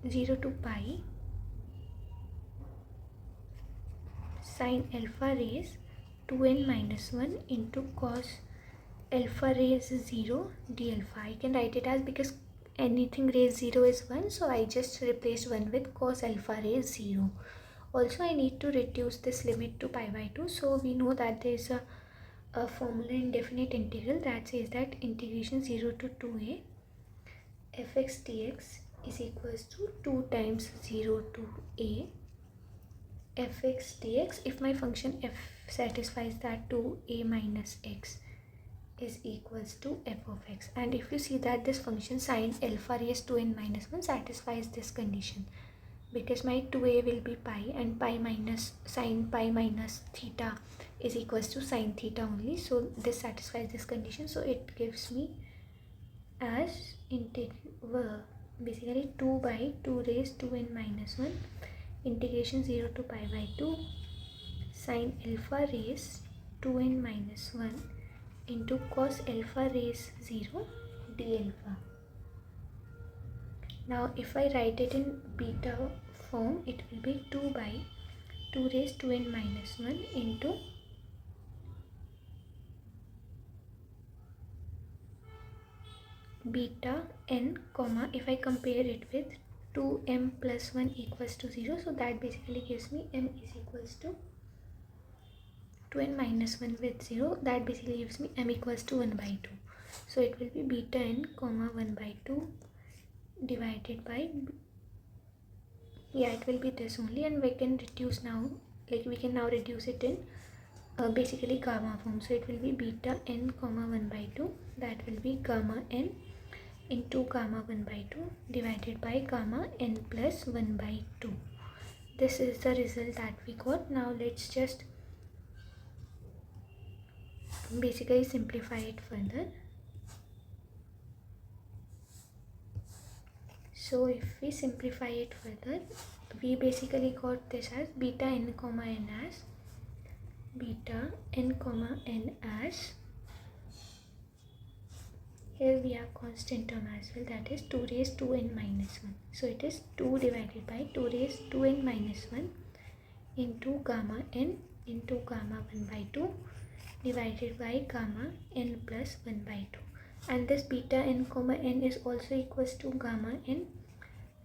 0 to pi sine alpha raised to n minus 1 into cos alpha raised 0 d alpha. I can write it as, because anything raised 0 is 1, so I just replaced 1 with cos alpha raised 0. Also, I need to reduce this limit to pi by 2. So we know that there is a formula in definite integral that says that integration 0 to 2a fx dx is equals to 2 times 0 to a fx dx if my function f satisfies that 2a minus x is equals to f of x. And if you see that this function sine alpha raised to n minus 1 satisfies this condition, because my 2a will be pi and pi minus sine pi minus theta is equals to sine theta only, so this satisfies this condition. So it gives me as basically 2 by 2 raised to n minus 1 integration 0 to pi by 2 sine alpha raised to n minus 1 into cos alpha raised 0 d alpha. Now if I write it in beta form, it will be 2 by 2 raised to n minus 1 into beta n comma, if I compare it with 2m plus 1 equals to 0, so that basically gives me m is equals to 2n minus 1 with 0, that basically gives me m equals to 1 by 2. So it will be beta n comma 1 by 2 divided by, it will be this only, and we can reduce now, we can now reduce it in basically gamma form. So it will be beta n comma 1 by 2, that will be gamma n into gamma 1 by 2 divided by gamma n plus 1 by 2. This is the result that we got. Now let's just basically simplify it further. So if we simplify it further, we basically got this as beta n comma n as beta n comma n as, here we have constant term as well, that is 2 raised to n minus 1. So it is 2 divided by 2 raised to n minus 1 into gamma n into gamma 1 by 2 divided by gamma n plus 1 by 2. And this beta n comma n is also equals to gamma n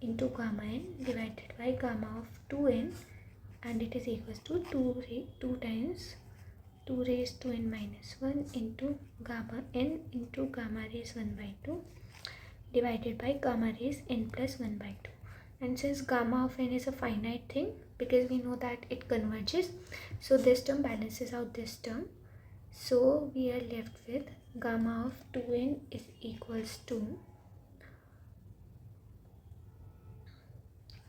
into gamma n divided by gamma of 2n, and it is equals to 2 times 2 raised to n minus 1 into gamma n into gamma raised 1 by 2 divided by gamma raised n plus 1 by 2. And since gamma of n is a finite thing, because we know that it converges, so this term balances out this term. So we are left with gamma of 2n is equals to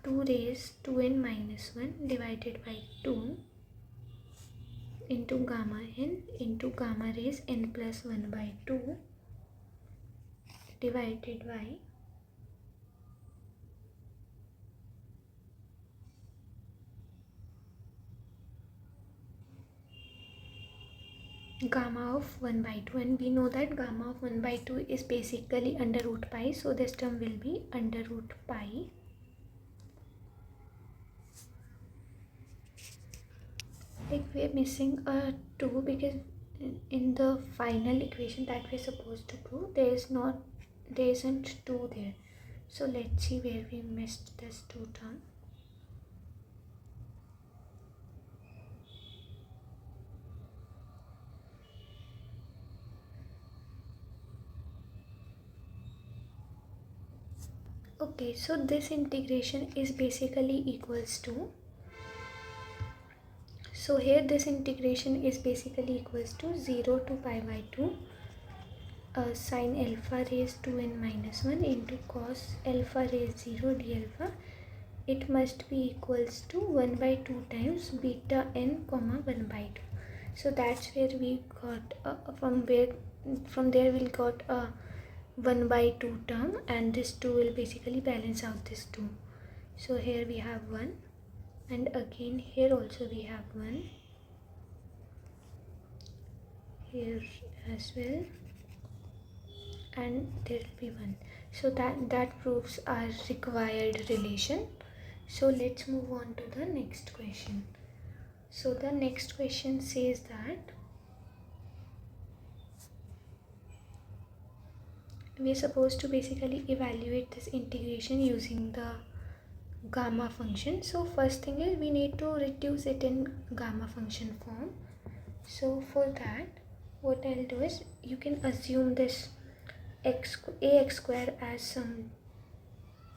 2 raised to n minus 1 divided by 2 into gamma n into gamma raised n plus 1 by 2 divided by gamma of 1 by 2, and we know that gamma of 1 by 2 is basically under root pi, so this term will be under root pi we are missing a 2, because in the final equation that we're supposed to prove, there isn't 2 there. So let's see where we missed this 2 term. Okay, so this integration is basically equals to, so here this integration is basically equals to 0 to pi by 2 sine alpha raised to n minus 1 into cos alpha raised 0 d alpha. It must be equals to 1 by 2 times beta n comma 1 by 2. So that's where we got from there we'll got a 1 by 2 term, and this 2 will basically balance out this 2. So here we have 1, and again here also we have 1, here as well, and there will be 1. So that proves our required relation. So let's move on to the next question. So the next question says that we are supposed to basically evaluate this integration using the gamma function. So first thing is we need to reduce it in gamma function form. So for that, what I'll do is, you can assume this ax square as some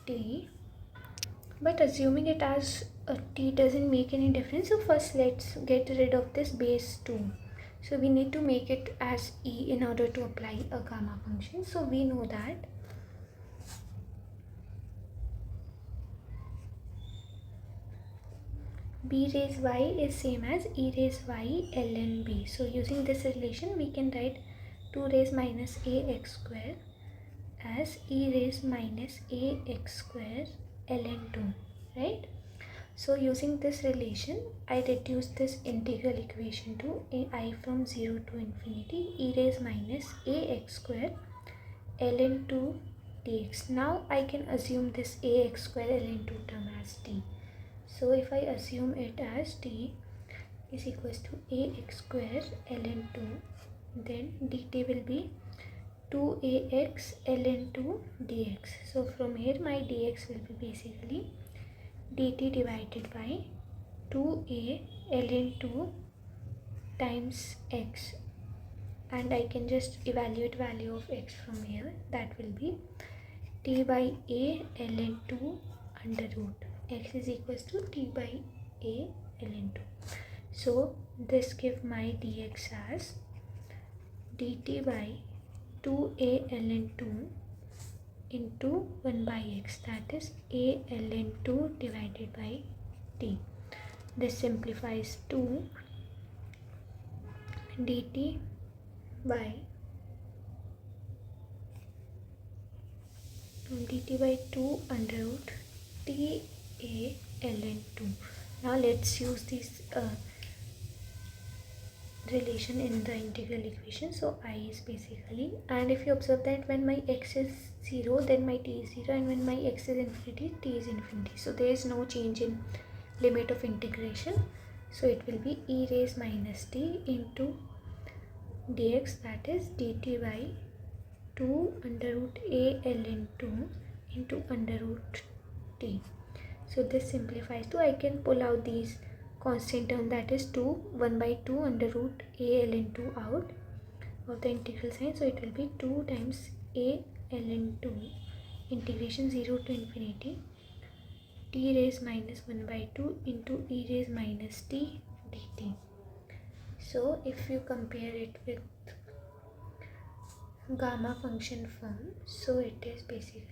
t, but assuming it as a t doesn't make any difference. So first let's get rid of this base 2. So we need to make it as e in order to apply a gamma function. So we know that b raised y is same as e raised y ln b. So using this relation we can write 2 raised minus ax square as e raised minus ax square ln 2, right? So using this relation, I reduce this integral equation to I from 0 to infinity e raised minus ax square ln 2 dx. Now I can assume this ax square ln 2 term as t. So if I assume it as t is equals to ax square ln 2, then dt will be 2ax ln 2 dx. So from here my dx will be basically dt divided by 2a ln 2 times x, and I can just evaluate value of x from here. That will be t by a ln 2 under root x is equals to t by a ln 2. So this give my dx as dt by 2a ln 2 into 1 by x, that is a ln 2 divided by t. This simplifies to dt by 2 under root t a ln 2. Now let's use this relation in the integral equation. So I is basically, and if you observe that when my x is 0 then my t is 0, and when my x is infinity t is infinity. So there is no change in limit of integration. So it will be e raised minus t into dx, that is dt by 2 under root a ln 2 into under root t. So this simplifies to, I can pull out these constant term, that is 2 1 by 2 under root a ln 2 out of the integral sign. So it will be 2 times a ln 2 integration 0 to infinity t raised minus 1 by 2 into e raised minus t dt. So if you compare it with gamma function form, so it is basically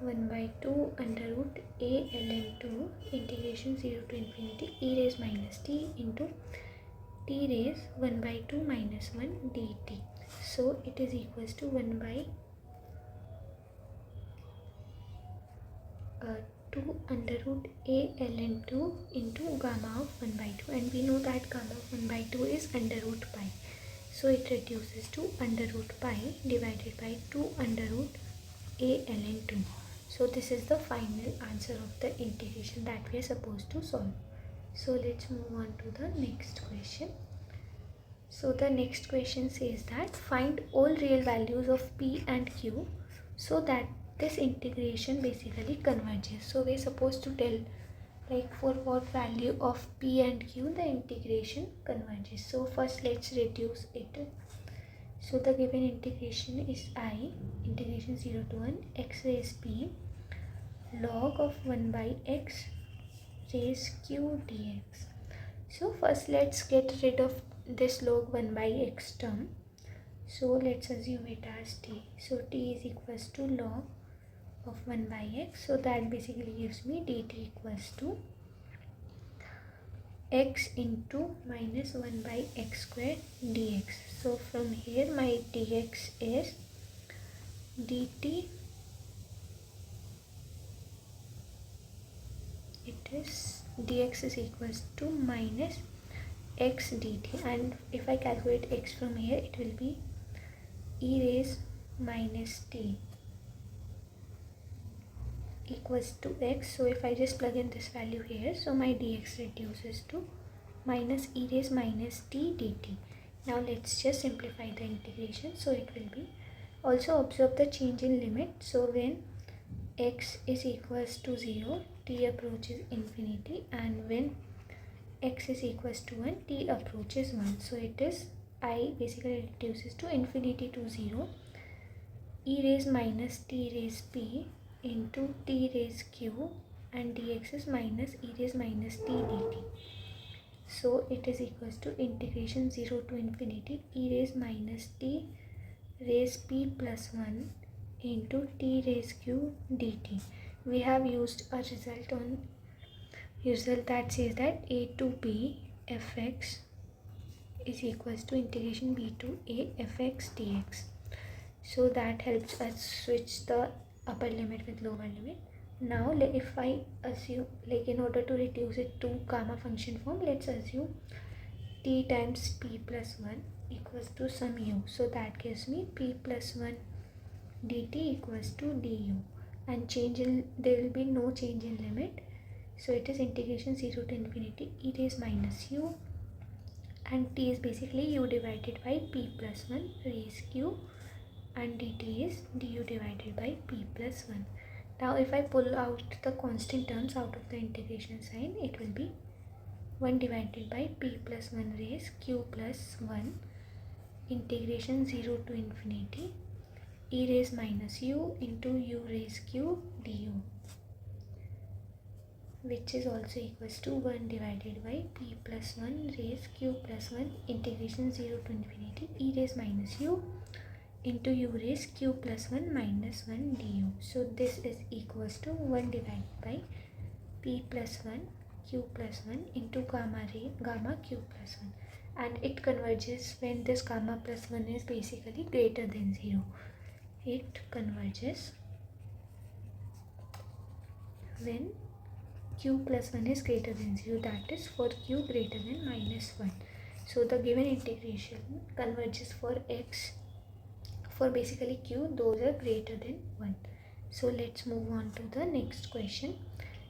1 by 2 under root a ln 2 integration 0 to infinity e raised minus t into t raised 1 by 2 minus 1 dt. So it is equals to 1 by 2 under root a ln 2 into gamma of 1 by 2, and we know that gamma of 1 by 2 is under root pi. So it reduces to under root pi divided by 2 under root a ln 2. So this is the final answer of the integration that we are supposed to solve. So let's move on to the next question. So the next question says that find all real values of p and q so that this integration basically converges. So we're supposed to tell like for what value of p and q the integration converges. So first let's reduce it. So the given integration is I integration 0 to 1 x raised p log of 1 by x raised q dx. So first let's get rid of this log 1 by x term. So let's assume it as t. So t is equals to log of 1 by x. So that basically gives me dt equals to x into minus 1 by x square dx. So from here my dx is dt is dx is equals to minus x dt, and if I calculate x from here, it will be e raised minus t equals to x. So if I just plug in this value here, so my dx reduces to minus e raised minus t dt. Now let's just simplify the integration. So it will be, also observe the change in limit. So when x is equals to 0, t approaches infinity, and when x is equals to 1, t approaches 1. So it is, I basically reduces to infinity to 0, e raised minus t raised p into t raised q, and dx is minus e raised minus t dt. So it is equals to integration 0 to infinity e raised minus t raised p plus 1 into t raised q dt. We have used a result that says that a to b fx is equals to integration b to a fx dx. So that helps us switch the upper limit with lower limit. Now if I assume, like in order to reduce it to gamma function form, let's assume t times p plus 1 equals to some u. So that gives me p plus 1 dt equals to du, and there will be no change in limit. So it is integration 0 to infinity e raised minus u, and t is basically u divided by p plus 1 raised q, and dt is du divided by p plus 1. Now if I pull out the constant terms out of the integration sign, it will be 1 divided by p plus 1 raised q plus 1 integration 0 to infinity e raised minus u into u raised q du, which is also equals to 1 divided by p plus 1 raised q plus 1 integration 0 to infinity e raised minus u into u raised q plus 1 minus 1 du. So this is equals to 1 divided by p plus 1 q plus 1 into gamma q plus 1, and it converges when this gamma plus 1 is basically greater than 0. It converges when q plus 1 is greater than 0, that is for q greater than minus 1. So the given integration converges for x, for basically q, those are greater than 1. So let's move on to the next question.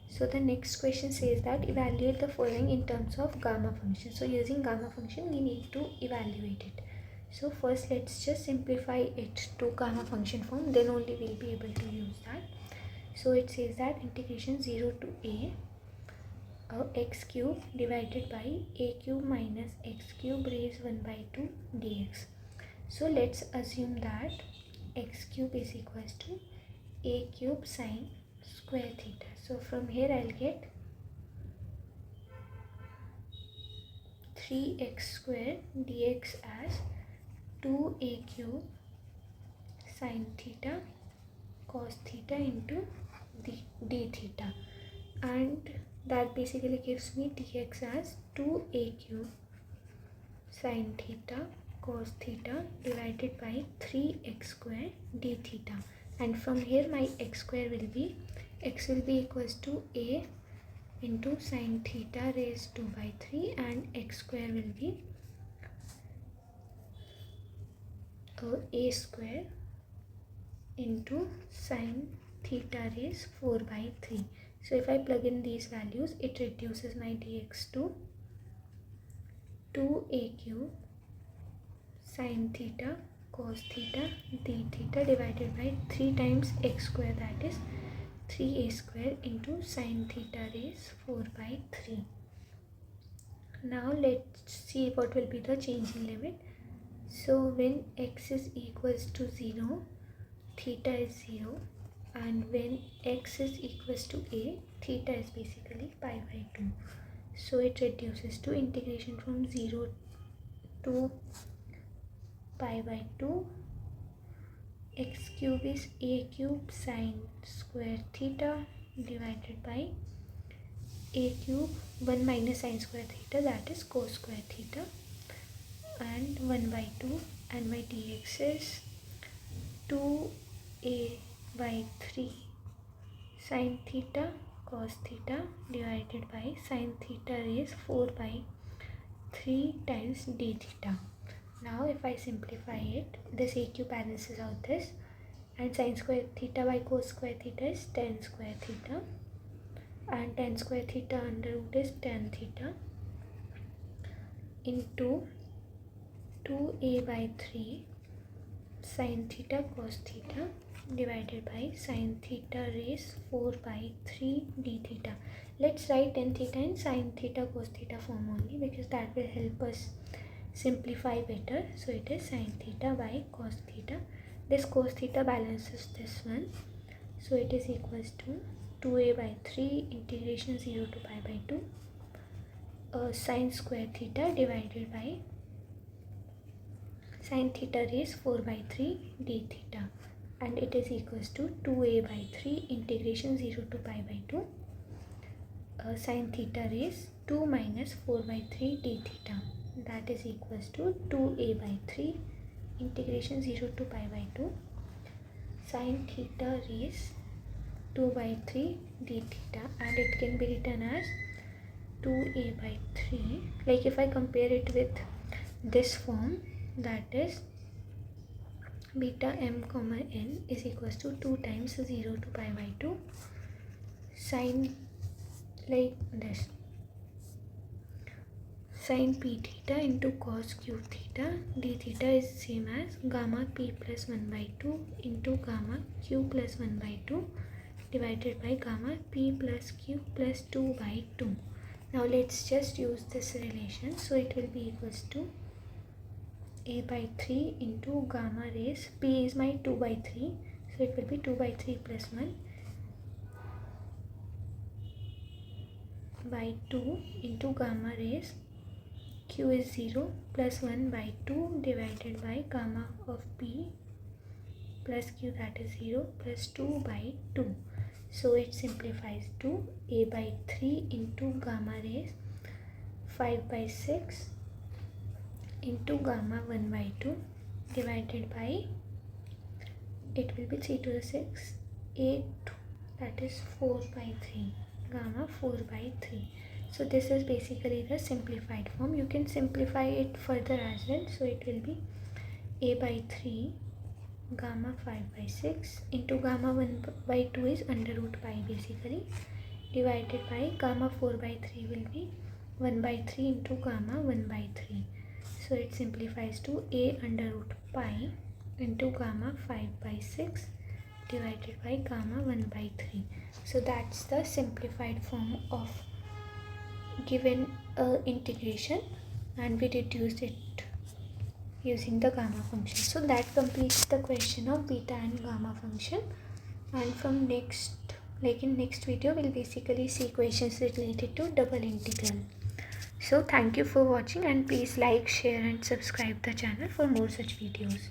So the next question says that evaluate the following in terms of gamma function. So using gamma function, we need to evaluate it. So first let's just simplify it to gamma function form, then only we'll be able to use that. So it says that integration 0 to a x cube divided by a cube minus x cube raised 1 by 2 dx. So let's assume that x cube is equals to a cube sine square theta. So from here I'll get 3x square dx as 2a cube sine theta cos theta into d theta, and that basically gives me dx as 2a cube sine theta cos theta divided by 3x square d theta, and from here my x square will be, x will be equals to a into sine theta raised 2 by 3, and x square will be a square into sine theta raised 4 by 3. So if I plug in these values, it reduces my dx to 2a cube sine theta cos theta d theta divided by 3 times x square, that is 3a square into sine theta raised 4 by 3. Now let's see what will be the change in limit. So when x is equals to 0, theta is 0, and when x is equals to a, theta is basically pi by 2. So it reduces to integration from 0 to pi by 2. X cube is a cube sine square theta divided by a cube 1 minus sine square theta, that is cos square theta, and 1 by 2, and my dx is 2a by 3 sine theta cos theta divided by sin theta raised 4 by 3 times d theta. Now if I simplify it, this AQ balances out this, and sin square theta by cos square theta is tan square theta, and tan square theta under root is tan theta into 2a by 3 sin theta cos theta divided by sin theta raised 4 by 3 d theta. Let's write tan theta in sin theta cos theta form only, because that will help us simplify better. So it is sin theta by cos theta. This cos theta balances this one, so it is equals to 2a by 3 integration 0 to pi by 2 sin square theta divided by sin theta raised 4 by 3 d theta, and it is equals to 2a by 3 integration 0 to pi by 2 sin theta raised 2 minus 4 by 3 d theta, that is equals to 2a by 3 integration 0 to pi by 2 sin theta raised 2 by 3 d theta, and it can be written as 2a by 3. Like if I compare it with this form, that is beta m comma n is equals to 2 times 0 to pi by 2 sin, like this, sin p theta into cos q theta d theta is same as gamma p plus 1 by 2 into gamma q plus 1 by 2 divided by gamma p plus q plus 2 by 2. Now let's just use this relation. So it will be equals to a by 3 into gamma raised, p is my 2 by 3, so it will be 2 by 3 plus 1 by 2 into gamma raised q is 0 plus 1 by 2 divided by gamma of p plus q, that is 0 plus 2 by 2. So it simplifies to a by 3 into gamma raised 5 by 6 into gamma 1 by 2 divided by, it will be 3 to the 6, 8, that is 4 by 3, gamma 4 by 3. So this is basically the simplified form. You can simplify it further as well. So it will be a by 3 gamma 5 by 6 into gamma 1 by 2 is under root pi basically, divided by gamma 4 by 3 will be 1 by 3 into gamma 1 by 3. So it simplifies to a under root pi into gamma 5 by 6 divided by gamma 1 by 3. So that's the simplified form of given integration, and we reduced it using the gamma function. So that completes the question of beta and gamma function, and from in next video we'll basically see questions related to double integral. So thank you for watching, and please like, share and subscribe the channel for more such videos.